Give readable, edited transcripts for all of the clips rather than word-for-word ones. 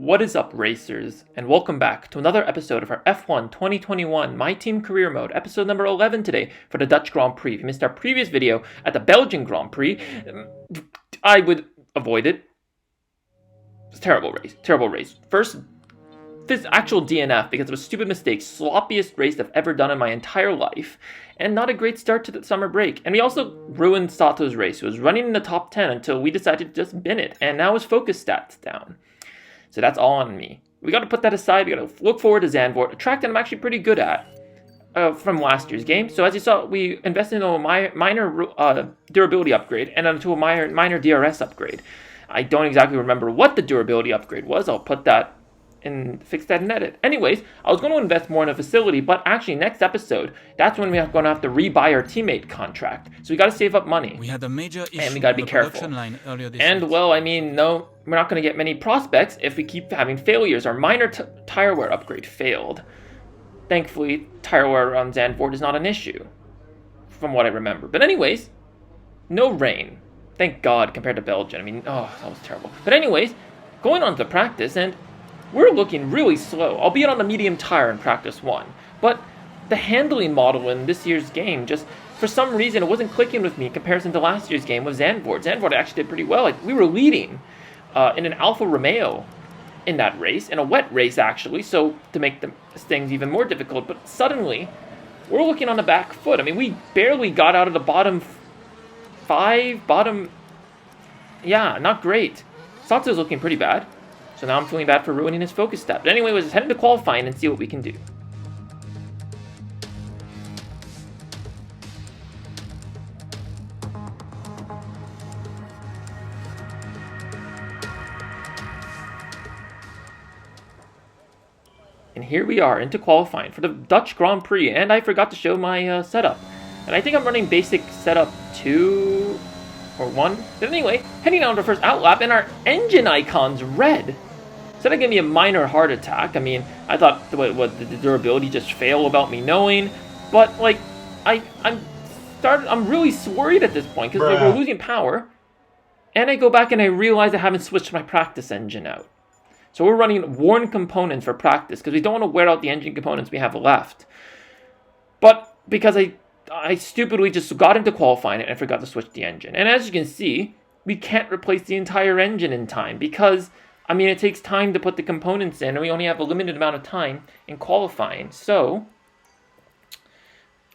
What is up, racers, and welcome back to another episode of our F1 2021 My Team Career Mode, episode number 11 today for the Dutch Grand Prix. If you missed our previous video at the Belgian Grand Prix, I would avoid it. It's a terrible race. First, this actual DNF because of a stupid mistake, sloppiest race I've ever done in my entire life, and not a great start to the summer break. And we also ruined Sato's race, who was running in the top 10 until we decided to just bin it, and now his focus stats down. So that's all on me. We got to put that aside. We got to look forward to Zandvoort, a track that I'm actually pretty good at from last year's game. So as you saw, we invested in a minor durability upgrade and into a minor DRS upgrade. I don't exactly remember what the durability upgrade was. I'll put that and fix that in edit. Anyways, I was going to invest more in a facility, but actually next episode, that's when we're going to have to rebuy our teammate contract. So we got to save up money. We had a major issue and we got to be careful. Line earlier this and week. well, I mean, no, we're not going to get many prospects if we keep having failures. Our minor tire wear upgrade failed. Thankfully, tire wear on Zandvoort is not an issue, from what I remember. But anyways, no rain. Thank God compared to Belgium. I mean, oh, that was terrible. But anyways, going on to practice, and we're looking really slow, albeit on the medium tire in practice 1. But the handling model in this year's game, just for some reason, it wasn't clicking with me in comparison to last year's game with Zandvoort. Zandvoort actually did pretty well. Like, we were leading in an Alfa Romeo in that race, in a wet race actually, so to make things even more difficult. But suddenly, we're looking on the back foot. I mean, we barely got out of the bottom 5, yeah, not great. Sato's looking pretty bad. So now I'm feeling bad for ruining his focus stat. But anyway, let's head into qualifying and see what we can do. And here we are into qualifying for the Dutch Grand Prix. And I forgot to show my setup. And I think I'm running basic setup 2 or 1. But anyway, heading on to the first outlap, and our engine icon's red. So that gave me a minor heart attack. I mean, I thought, what did the durability just fail about me knowing? But, like, I'm really worried at this point, because we're losing power. And I go back and I realize I haven't switched my practice engine out. So we're running worn components for practice, because we don't want to wear out the engine components we have left. But because I stupidly just got into qualifying and forgot to switch the engine. And as you can see, we can't replace the entire engine in time, because I mean, it takes time to put the components in, and we only have a limited amount of time in qualifying. So,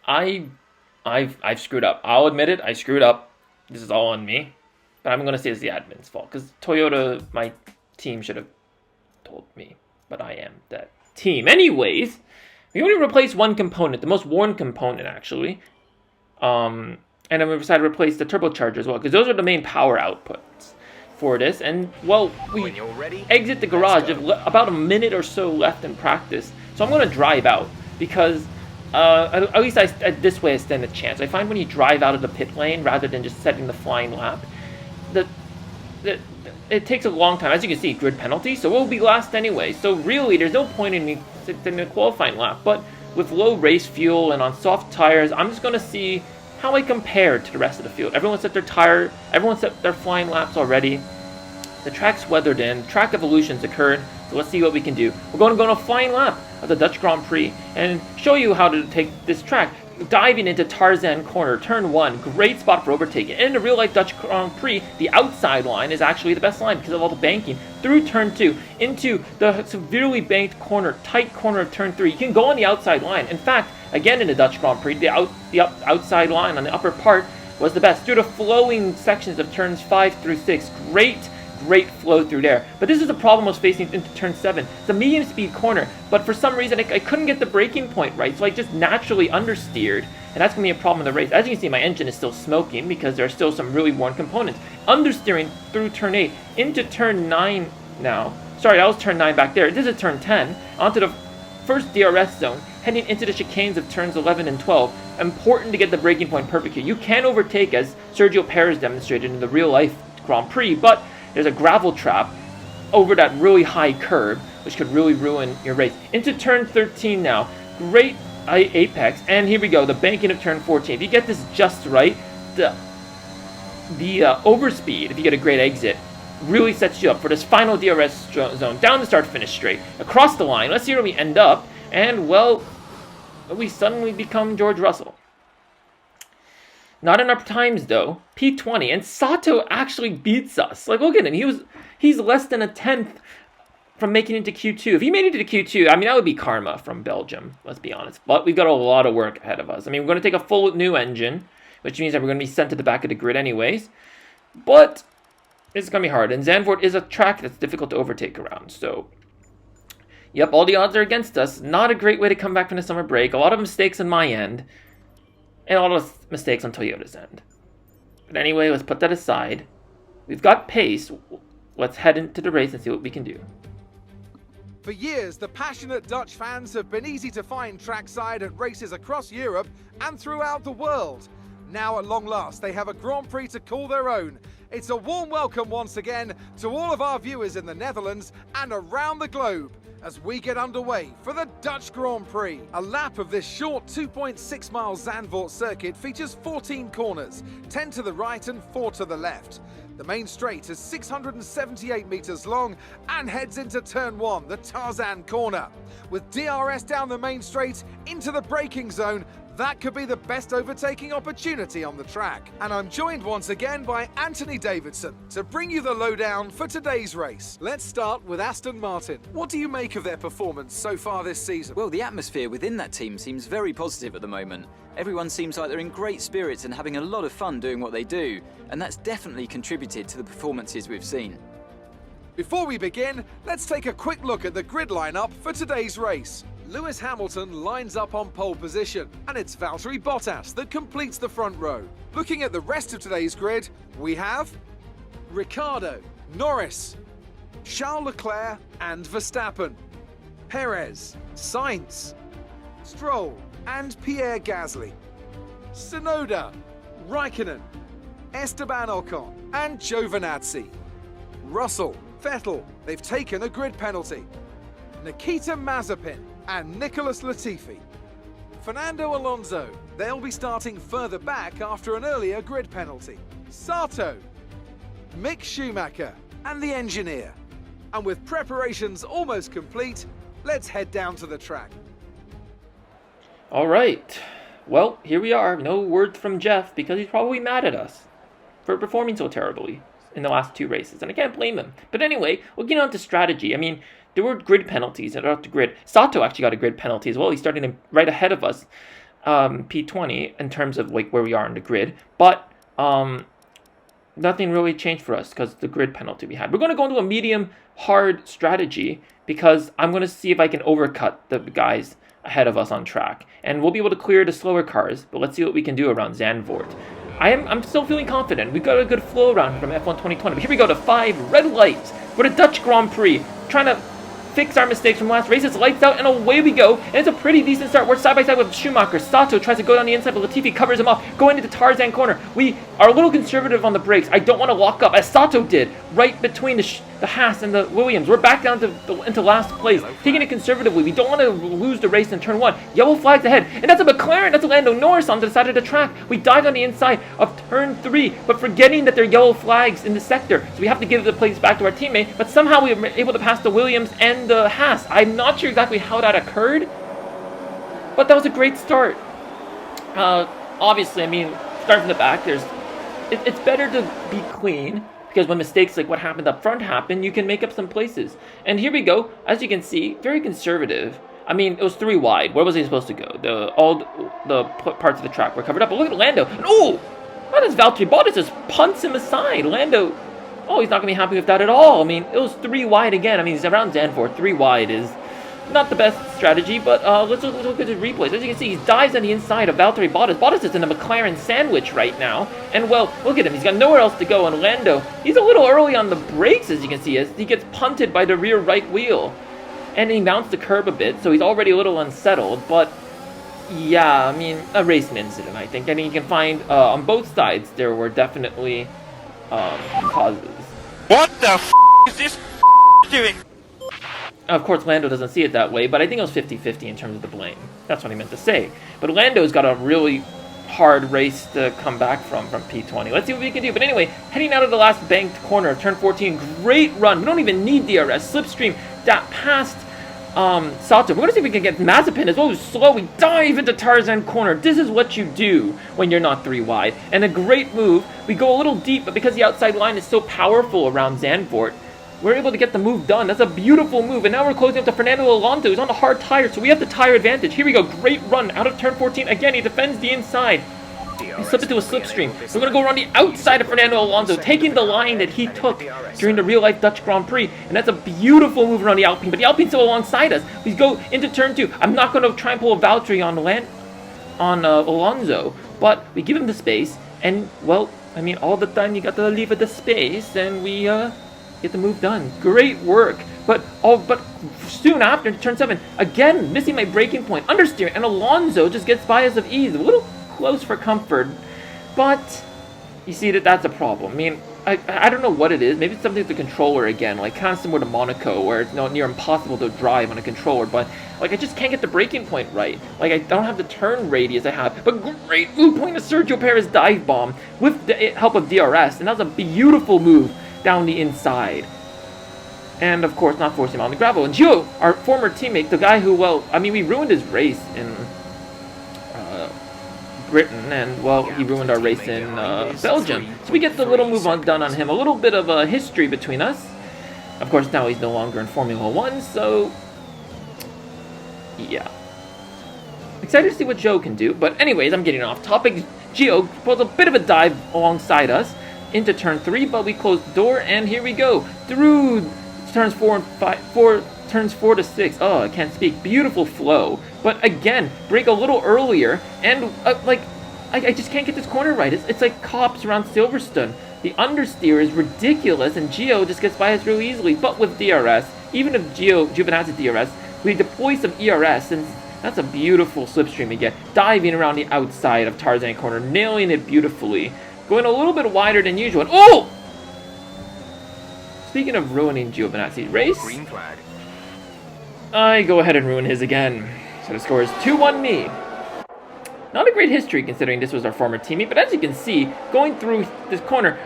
I've screwed up. I'll admit it, I screwed up. This is all on me. But I'm going to say it's the admin's fault, because Toyota, my team, should have told me. But I am that team. Anyways, we only replaced one component, the most worn component, actually. And then we decided to replace the turbocharger as well, because those are the main power outputs for this. And well, we exit the garage of about a minute or so left in practice, so I'm going to drive out, because at least this way I stand a chance. I find when you drive out of the pit lane rather than just setting the flying lap, it takes a long time. As you can see, grid penalty, so we'll be last anyway, so really there's no point in me sitting in a qualifying lap. But with low race fuel and on soft tires, I'm just going to see how I compare to the rest of the field. Everyone set their tire, everyone set their flying laps already. The track's weathered in, track evolutions occurred, so let's see what we can do. We're going to go on a flying lap of the Dutch Grand Prix and show you how to take this track. Diving into Tarzan Corner, turn 1, great spot for overtaking. And in the real life Dutch Grand Prix, the outside line is actually the best line because of all the banking. Through turn 2, into the severely banked corner, tight corner of turn 3. You can go on the outside line. In fact, again in the Dutch Grand Prix, the outside line on the upper part was the best. Through the flowing sections of turns 5 through 6, great flow through there. But this is the problem I was facing into turn 7. It's a medium speed corner, but for some reason I couldn't get the braking point right, so I just naturally understeered, and that's going to be a problem in the race. As you can see, my engine is still smoking because there are still some really worn components. Understeering through turn 8 into turn 9 now. Sorry, that was turn 9 back there. This is turn 10 onto the first DRS zone, heading into the chicanes of turns 11 and 12. Important to get the braking point perfect here. You can overtake, as Sergio Perez demonstrated in the real life Grand Prix, but there's a gravel trap over that really high curve, which could really ruin your race. Into turn 13 now. Great apex, and here we go, the banking of turn 14. If you get this just right, the overspeed, if you get a great exit, really sets you up for this final DRS zone, down the start-finish straight, across the line. Let's see where we end up, and, well, we suddenly become George Russell. Not in our times, though. P20, and Sato actually beats us. Like, look at him. He's less than a tenth from making it to Q2. If he made it to Q2, I mean, that would be karma from Belgium, let's be honest. But we've got a lot of work ahead of us. I mean, we're going to take a full new engine, which means that we're going to be sent to the back of the grid anyways. But it's going to be hard. And Zandvoort is a track that's difficult to overtake around. So, yep, all the odds are against us. Not a great way to come back from the summer break. A lot of mistakes on my end. And a lot of mistakes on Toyota's end. But anyway, let's put that aside. We've got pace. Let's head into the race and see what we can do. For years, the passionate Dutch fans have been easy to find trackside at races across Europe and throughout the world. Now, at long last, they have a Grand Prix to call their own. It's a warm welcome once again to all of our viewers in the Netherlands and around the globe as we get underway for the Dutch Grand Prix. A lap of this short 2.6 mile Zandvoort circuit features 14 corners, 10 to the right and 4 to the left. The main straight is 678 metres long and heads into turn 1, the Tarzan corner. With DRS down the main straight into the braking zone, that could be the best overtaking opportunity on the track. And I'm joined once again by Anthony Davidson to bring you the lowdown for today's race. Let's start with Aston Martin. What do you make of their performance so far this season? Well, the atmosphere within that team seems very positive at the moment. Everyone seems like they're in great spirits and having a lot of fun doing what they do, and that's definitely contributed to the performances we've seen. Before we begin, let's take a quick look at the grid lineup for today's race. Lewis Hamilton lines up on pole position, and it's Valtteri Bottas that completes the front row. Looking at the rest of today's grid, we have Ricciardo, Norris, Charles Leclerc and Verstappen, Perez, Sainz, Stroll and Pierre Gasly, Tsunoda, Raikkonen, Esteban Ocon and Giovinazzi, Russell, Vettel, they've taken a grid penalty, Nikita Mazepin and Nicholas Latifi. Fernando Alonso, they'll be starting further back after an earlier grid penalty. Sato, Mick Schumacher and the engineer. And with preparations almost complete, let's head down to the track. All right. Well, here we are. No word from Jeff because he's probably mad at us for performing so terribly in the last 2 races, and I can't blame him. But anyway, we'll get on to strategy. I mean, there were grid penalties at the grid. Sato actually got a grid penalty as well. He's starting right ahead of us, P20, in terms of like where we are on the grid. But nothing really changed for us because the grid penalty we had. We're going to go into a medium hard strategy because I'm going to see if I can overcut the guys ahead of us on track. And we'll be able to clear the slower cars, but let's see what we can do around Zandvoort. I'm still feeling confident. We've got a good flow around from F1 2020. But here we go to 5 red lights for the Dutch Grand Prix. Trying to fix our mistakes from last race. It's lights out and away we go. And it's a pretty decent start. We're side by side with Schumacher. Sato tries to go down the inside, but Latifi covers him off. Going into the Tarzan corner. We are a little conservative on the brakes. I don't want to lock up, as Sato did, right between the Haas and the Williams. We're back down into last place. Taking it conservatively. We don't want to lose the race in turn 1. Yellow flags ahead. And that's a McLaren. That's a Lando Norris on the side of the track. We dive on the inside of turn 3, but forgetting that there are yellow flags in the sector. So we have to give the place back to our teammate. But somehow we were able to pass the Williams and the Haas. I'm not sure exactly how that occurred, but that was a great start. Obviously, I mean, starting from the back, it's better to be clean, because when mistakes like what happened up front happen, you can make up some places. And here we go. As you can see, very conservative. I mean, it was 3 wide. Where was he supposed to go? All the parts of the track were covered up. But look at Lando. And oh, that is Valtteri Bottas just punts him aside. Lando, oh, he's not going to be happy with that at all. I mean, it was 3 wide again. I mean, he's around Zandvoort. 3 wide is not the best strategy, but let's look at the replays. As you can see, he dives on the inside of Valtteri Bottas. Bottas is in a McLaren sandwich right now. And, well, look at him. He's got nowhere else to go. And Lando, he's a little early on the brakes, as you can see, as he gets punted by the rear right wheel. And he mounts the curb a bit, so he's already a little unsettled. But, yeah, I mean, a racing incident, I think. I mean, you can find on both sides there were definitely causes. What the f*** is this doing? Of course, Lando doesn't see it that way, but I think it was 50-50 in terms of the blame. That's what I meant to say. But Lando's got a really hard race to come back from P20. Let's see what we can do. But anyway, heading out of the last banked corner of turn 14, great run. We don't even need DRS. Slipstream that past Sato. We're going to see if we can get Mazepin as well as slow. We dive into Tarzan corner. This is what you do when you're not 3 wide. And a great move. We go a little deep, but because the outside line is so powerful around Zandvoort, we're able to get the move done. That's a beautiful move. And now we're closing up to Fernando Alonso, who's on the hard tire, so we have the tire advantage. Here we go. Great run out of turn 14. Again, he defends the inside. He slipped into a slipstream. We're going to go around the outside of Fernando Alonso, taking the line that he took during the real-life Dutch Grand Prix. And that's a beautiful move around the Alpine, but the Alpine's still alongside us. We go into turn 2. I'm not going to try and pull a Valtteri on Alonso, but we give him the space. And, well, I mean, all the time you got to leave it the space, and we get the move done. Great work. But soon after, turn 7, again, missing my braking point, understeering, and Alonso just gets by us of ease. A little close for comfort, but you see that's a problem. I mean, I don't know what it is. Maybe it's something with the controller again, like kind of similar to Monaco, where it's near impossible to drive on a controller, but like I just can't get the braking point right. Like I don't have the turn radius I have. But great move point of Sergio Perez dive bomb with the help of DRS, and that was a beautiful move down the inside. And of course, not forcing him on the gravel. And Gio, our former teammate, the guy who, well, I mean, we ruined his race in Britain, and well, he ruined our race in Belgium. So we get the little move done on him. A little bit of a history between us. Of course, now he's no longer in Formula 1, so yeah. Excited to see what Joe can do. But anyways, I'm getting off topic. Gio pulls a bit of a dive alongside us into turn 3, but we close the door, and here we go through turns 4 and 5, turns 4 to 6. Oh, I can't speak. Beautiful flow, but again, brake a little earlier, and I just can't get this corner right. It's like cops around Silverstone. The understeer is ridiculous, and Gio just gets by us real easily. But with DRS, even if Giovinazzi DRS, we deploy some ERS, and that's a beautiful slipstream again. Diving around the outside of Tarzan corner, nailing it beautifully. Going a little bit wider than usual. Oh! Speaking of ruining Giovanazzi's race, Green flag. I go ahead and ruin his again. So the score is 2-1 me. Not a great history considering this was our former teammate, but as you can see, going through this corner...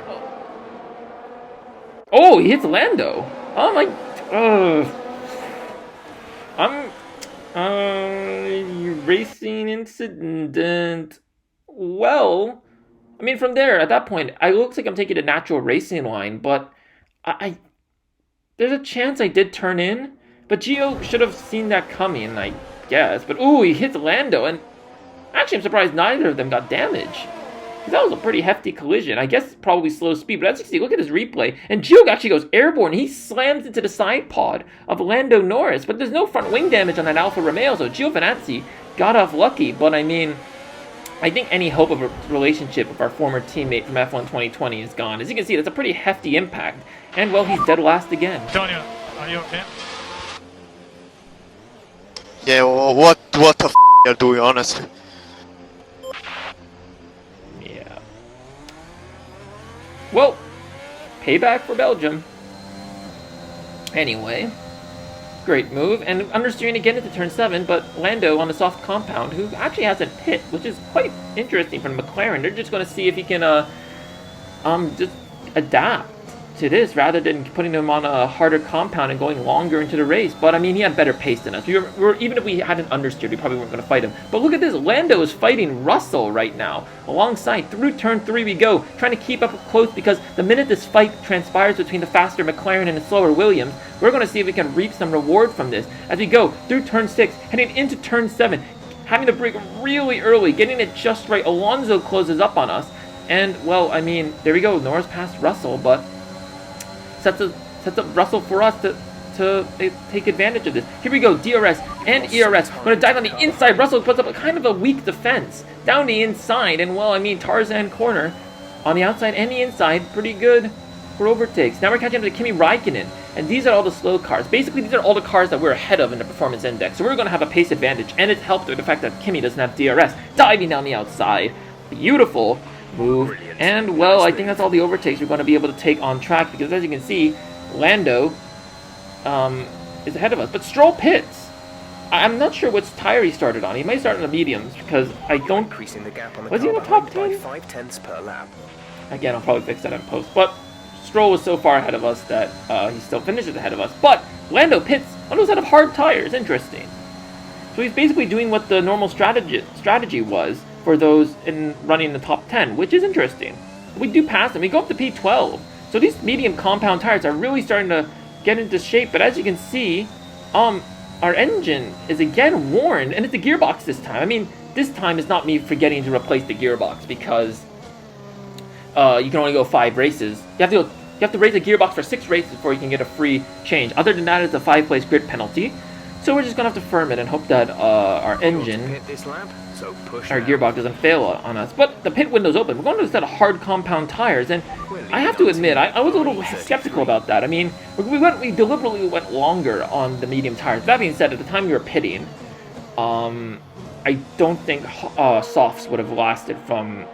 Oh, he hits Lando. Oh my... Racing incident... Well... I mean, from there, at that point, it looks like I'm taking a natural racing line, but there's a chance I did turn in, but Gio should have seen that coming, I guess. But, ooh, he hits Lando, and actually I'm surprised neither of them got damage. That was a pretty hefty collision. I guess probably slow speed, but as you can see, look at his replay, and Gio actually goes airborne. He slams into the side pod of Lando Norris, but there's no front wing damage on that Alfa Romeo, so Giovinazzi got off lucky, but I mean... I think any hope of a relationship with our former teammate from F1 2020 is gone. As you can see, that's a pretty hefty impact. And, well, he's dead last again. Antonio, are you okay? Yeah, well, what the f you're doing, honestly? Yeah. Well, payback for Belgium. Anyway. Great move, and understeering again into turn 7, but Lando on the soft compound, who actually hasn't pit, which is quite interesting from McLaren. They're just going to see if he can just adapt to this rather than putting him on a harder compound and going longer into the race. But I mean, he had better pace than us. Even if we hadn't understeered, we probably weren't going to fight him. But look at this, Lando is fighting Russell right now. Alongside, through turn 3 we go, trying to keep up close, because the minute this fight transpires between the faster McLaren and the slower Williams, we're going to see if we can reap some reward from this. As we go through turn 6, heading into turn 7, having to brake really early, getting it just right. Alonso closes up on us. And, well, I mean, there we go. Norris passed Russell, but sets up Russell for us to take advantage of this. Here we go, DRS and ERS. We're going to dive on the inside. Russell puts up a kind of a weak defense down the inside. And, well, I mean, Tarzan corner on the outside and the inside, pretty good for overtakes. Now we're catching up to Kimi Räikkönen. And these are all the slow cars. Basically, these are all the cars that we're ahead of in the performance index. So we're going to have a pace advantage. And it's helped with the fact that Kimi doesn't have DRS. Diving down the outside. Beautiful move. And, well, I think that's all the overtakes we're going to be able to take on track, because as you can see, Lando is ahead of us. But Stroll pits. I'm not sure which tire he started on. He might start in the mediums because I don't. Increasing the gap on the Was he in the car top behind 10? by 0.5 per lap. Again, I'll probably fix that in post. But Stroll was so far ahead of us that he still finishes ahead of us. But Lando pits on those out of hard tires. Interesting. So he's basically doing what the normal strategy was for those in running the top 10, which is interesting. We do pass them. We go up to P12. So these medium compound tires are really starting to get into shape. But as you can see, our engine is again worn, and it's the gearbox this time. I mean, this time is not me forgetting to replace the gearbox because you can only go 5 races. You have to race the gearbox for 6 races before you can get a free change. Other than that, it's a 5-place grid penalty. So we're just gonna have to firm it and hope that our engine, our gearbox doesn't fail on us. But the pit window's open. We're going to a set of hard compound tires, and I have to admit, I was a little skeptical about that. I mean, we deliberately went longer on the medium tires. That being said, at the time we were pitting, I don't think softs would have lasted from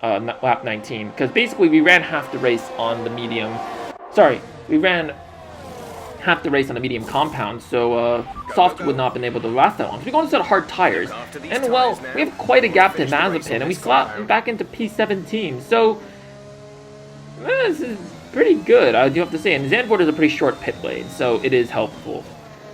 lap 19, because basically we ran half the race on the medium. Sorry, we ran half the race on the medium compound, so soft would not have been able to last that long. So we're going to set of hard tires, and well, we have quite a gap to Mazepin, and we slot back into P17. So this is pretty good, I do have to say. And Zandvoort is a pretty short pit lane, so it is helpful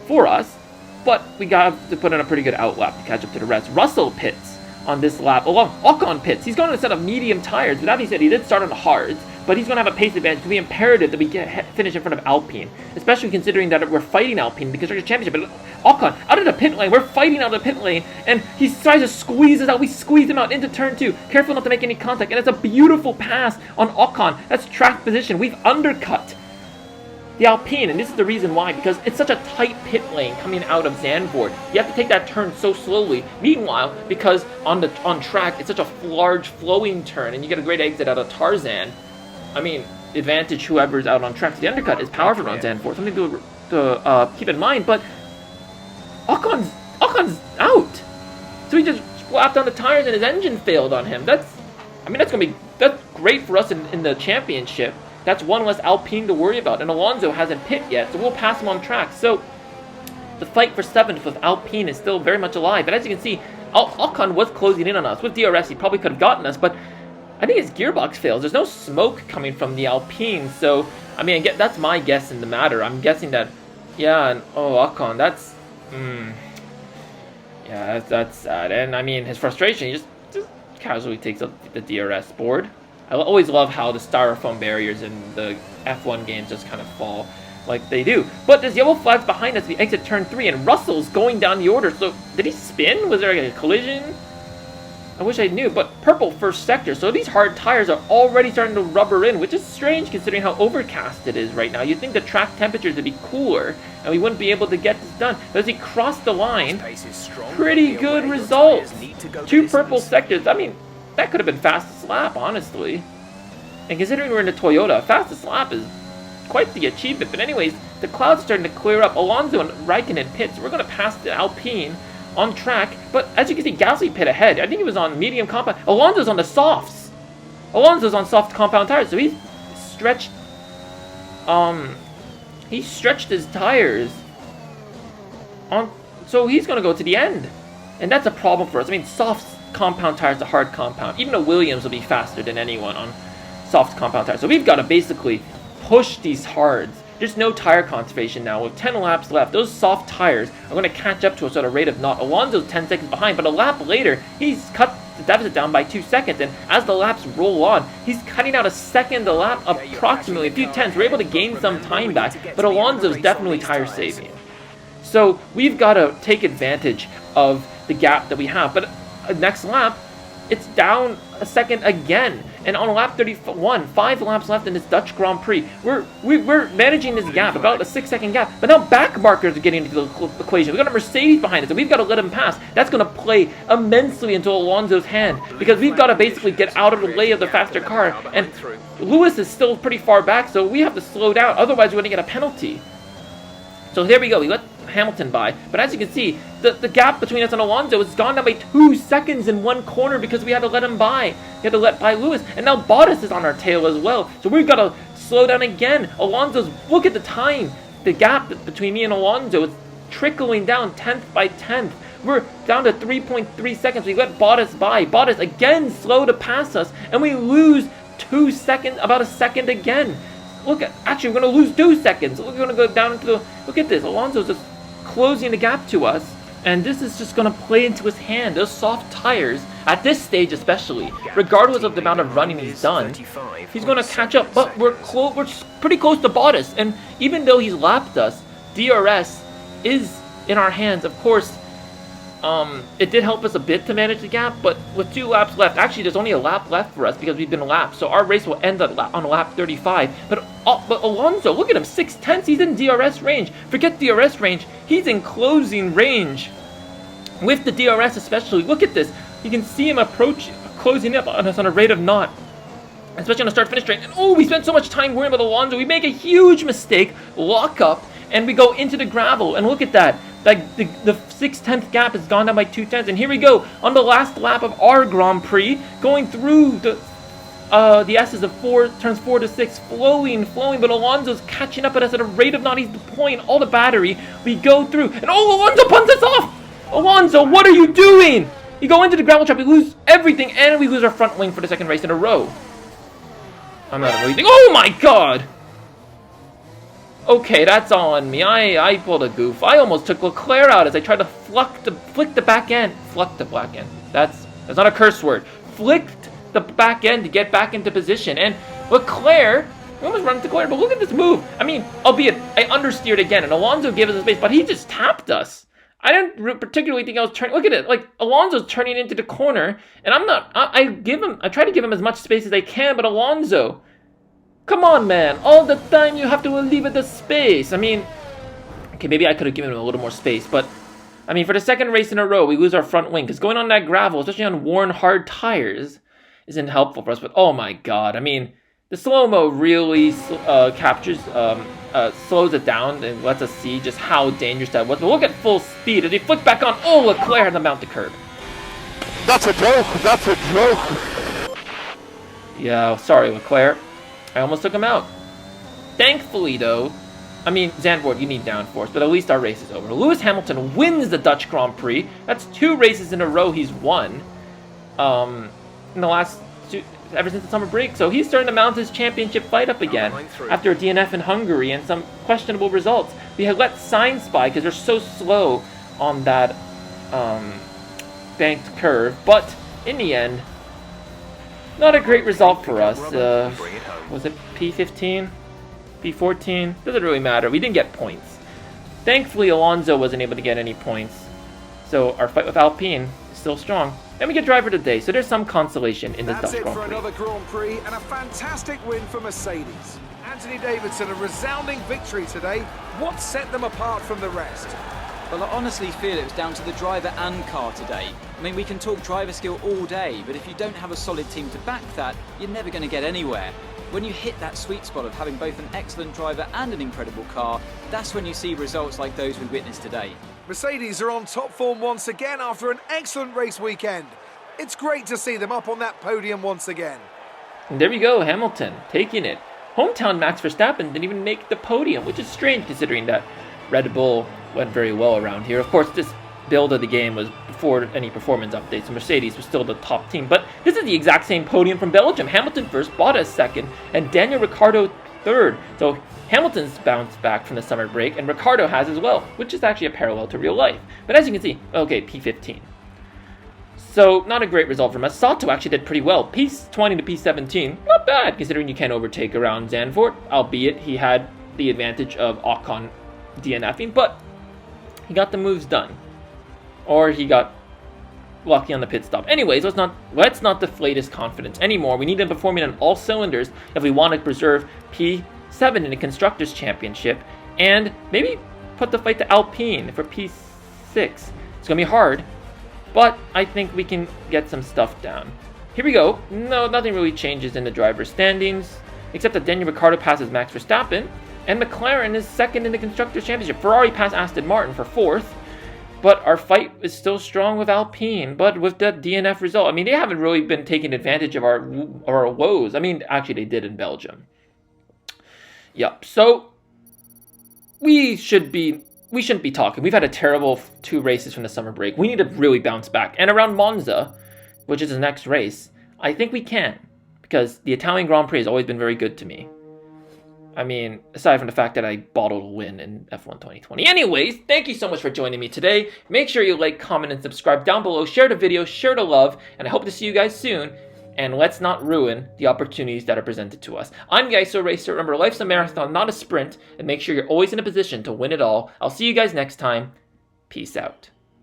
for us. But we got to put in a pretty good outlap to catch up to the rest. Russell pits on this lap, along Ocon pits. He's going to a set of medium tires. But that being said, he did start on the hards, but he's going to have a pace advantage. It's going to be imperative that we finish in front of Alpine, especially considering that we're fighting Alpine because there's a championship. But Ocon, out of the pit lane, we're fighting out of the pit lane, and he tries to squeeze us out. We squeeze him out into turn 2. Careful not to make any contact, and it's a beautiful pass on Ocon. That's track position. We've undercut the Alpine, and this is the reason why, because it's such a tight pit lane coming out of Zandvoort. You have to take that turn so slowly. Meanwhile, because on track, it's such a large flowing turn, and you get a great exit out of Tarzan. I mean, advantage whoever's out on track. So the undercut is powerful on Zandvoort, something to keep in mind. But Ocon's out, so he just slapped on the tires, and his engine failed on him. That's great for us in the championship. That's one less Alpine to worry about, and Alonso hasn't pit yet, so we'll pass him on track. So the fight for 7th with Alpine is still very much alive. But as you can see, Ocon was closing in on us. With DRS, he probably could have gotten us, but I think his gearbox fails. There's no smoke coming from the Alpine, so I mean, that's my guess in the matter. I'm guessing that, yeah, and Ocon, that's sad. And I mean, his frustration, he just casually takes up the DRS board. I always love how the styrofoam barriers in the F1 games just kind of fall like they do. But there's yellow flags behind us. We exit turn 3, and Russell's going down the order. So did he spin? Was there like a collision? I wish I knew. But purple first sector. So these hard tires are already starting to rubber in, which is strange considering how overcast it is right now. You'd think the track temperatures would be cooler, and we wouldn't be able to get this done. But as he crossed the line, pretty good results. 2 purple sectors. I mean, that could have been fastest lap, honestly. And considering we're in the Toyota, fastest lap is quite the achievement. But anyways, the cloud's starting to clear up. Alonso and Raikkonen pits. We're going to pass the Alpine on track. But as you can see, Gasly pit ahead. I think he was on medium compound. Alonso's on the softs. Alonso's on soft compound tires. So he's stretched his tires on, so he's going to go to the end. And that's a problem for us. I mean, soft compound tires to hard compound. Even a Williams will be faster than anyone on soft compound tires. So we've got to basically push these hards. There's no tire conservation now. With 10 laps left, those soft tires are going to catch up to us at a rate of not. Alonso's 10 seconds behind, but a lap later, he's cut the deficit down by 2 seconds. And as the laps roll on, he's cutting out a second a lap, approximately a few tenths. We're able to gain some time back, but Alonso's definitely tire saving. So we've got to take advantage of the gap that we have. But next lap, it's down a second again. And on lap 31, 5 laps left in this Dutch Grand Prix, we're managing this gap, about a 6-second gap. But now back markers are getting into the equation. We've got a Mercedes behind us, and we've got to let him pass. That's going to play immensely into Alonso's hand, because we've got to basically get out of the way of the faster car. And Lewis is still pretty far back, so we have to slow down. Otherwise, we're going to get a penalty. So there we go. We let Hamilton by. But as you can see, the gap between us and Alonso has gone down by 2 seconds in one corner because we had to let him by. We had to let by Lewis. And now Bottas is on our tail as well. So we've got to slow down again. Alonso's, look at the time. The gap between me and Alonso is trickling down 10th by 10th. We're down to 3.3 seconds. We let Bottas by. Bottas again slow to pass us, and we lose 2 seconds, about a second again. Look at, actually, we're going to lose 2 seconds. We're going to go down into the, look at this. Alonso's just closing the gap to us, and this is just going to play into his hand. Those soft tires, at this stage especially, regardless of the amount of running he's done, he's going to catch up. But we're pretty close to Bottas, and even though he's lapped us, DRS is in our hands. Of course, it did help us a bit to manage the gap, but with 2 laps left, actually there's only a lap left for us because we've been lapped, so our race will end on lap 35. But Alonso, look at him, 6/10, he's in DRS range. Forget DRS range, he's in closing range. With the DRS especially, look at this. You can see him closing up on us on a rate of knot, especially on the start-finish straight. And oh, we spent so much time worrying about Alonso. We make a huge mistake, lock up, and we go into the gravel. And look at that. Like the 6/10 gap has gone down by 2/10. And here we go on the last lap of our Grand Prix, going through the S's of turns 4 to 6, flowing, but Alonso's catching up at us at a rate of knot. He's deploying all the battery. We go through, and oh, Alonso punts us off! Alonso, what are you doing? You go into the gravel trap, we lose everything, and we lose our front wing for the second race in a row. I'm not really thinking, oh my god! Okay, that's all on me. I pulled a goof. I almost took Leclerc out as I tried to flick the back end. Flick the back end. That's not a curse word. Flicked the back end to get back into position. And Leclerc, we almost run into Leclerc, but look at this move. I mean, albeit I understeered again, and Alonso gave us a space, but he just tapped us. I didn't particularly think I was turning. Look at it, like Alonso's turning into the corner, and I'm not. I try to give him as much space as I can, but Alonso, come on, man! All the time you have to leave it the space. I mean, okay, maybe I could have given him a little more space, but I mean, for the second race in a row, we lose our front wing because going on that gravel, especially on worn hard tires, isn't helpful for us. But oh my god, I mean, the slow-mo really slows it down and lets us see just how dangerous that was. But look at full speed as he flicked back on. Oh, Leclerc had to mount the curb. That's a joke. That's a joke. Yeah, sorry, Leclerc. I almost took him out. Thankfully, though, I mean, Zandvoort, you need downforce, but at least our race is over. Lewis Hamilton wins the Dutch Grand Prix. That's 2 races in a row he's won in the last 2, ever since the summer break. So he's starting to mount his championship fight up again after a DNF in Hungary and some questionable results. We had let Sainz by because they're so slow on that banked curve, but in the end, not a great result for us. Was it P15? P14? Doesn't really matter. We didn't get points. Thankfully, Alonso wasn't able to get any points. So our fight with Alpine is still strong. And we get driver today, so there's some consolation in this Dutch Grand Prix. That's it for another Grand Prix and a fantastic win for Mercedes. Anthony Davidson, a resounding victory today. What set them apart from the rest? Well, I honestly feel it was down to the driver and car today. I mean, we can talk driver skill all day, but if you don't have a solid team to back that, you're never going to get anywhere. When you hit that sweet spot of having both an excellent driver and an incredible car, that's when you see results like those we witnessed today. Mercedes are on top form once again after an excellent race weekend. It's great to see them up on that podium once again. And there we go, Hamilton taking it. Hometown Max Verstappen didn't even make the podium, which is strange considering that Red Bull went very well around here. Of course, this build of the game was before any performance updates, so Mercedes was still the top team. But this is the exact same podium from Belgium. Hamilton first, Bottas second, and Daniel Ricciardo third. So Hamilton's bounced back from the summer break, and Ricciardo has as well, which is actually a parallel to real life. But as you can see, okay, P15. So not a great result from us. Sato actually did pretty well. P20 to P17, not bad considering you can't overtake around Zandvoort, albeit he had the advantage of Ocon DNFing, but he got the moves done. Or he got lucky on the pit stop. Anyways, let's not deflate his confidence anymore. We need him performing on all cylinders if we want to preserve P7 in the Constructors' Championship and maybe put the fight to Alpine for P6. It's going to be hard, but I think we can get some stuff down. Here we go. No, nothing really changes in the driver's standings, except that Daniel Ricciardo passes Max Verstappen, and McLaren is second in the Constructors' Championship. Ferrari passed Aston Martin for 4th. But our fight is still strong with Alpine. But with that DNF result, I mean, they haven't really been taking advantage of our woes. I mean, actually, they did in Belgium. Yep. So we should be we shouldn't be talking. We've had a terrible 2 races from the summer break. We need to really bounce back. And around Monza, which is the next race, I think we can. Because the Italian Grand Prix has always been very good to me. I mean, aside from the fact that I bottled a win in F1 2020. Anyways, thank you so much for joining me today. Make sure you like, comment, and subscribe down below. Share the video, share the love, and I hope to see you guys soon. And let's not ruin the opportunities that are presented to us. I'm Geiso Racer. Remember, life's a marathon, not a sprint. And make sure you're always in a position to win it all. I'll see you guys next time. Peace out.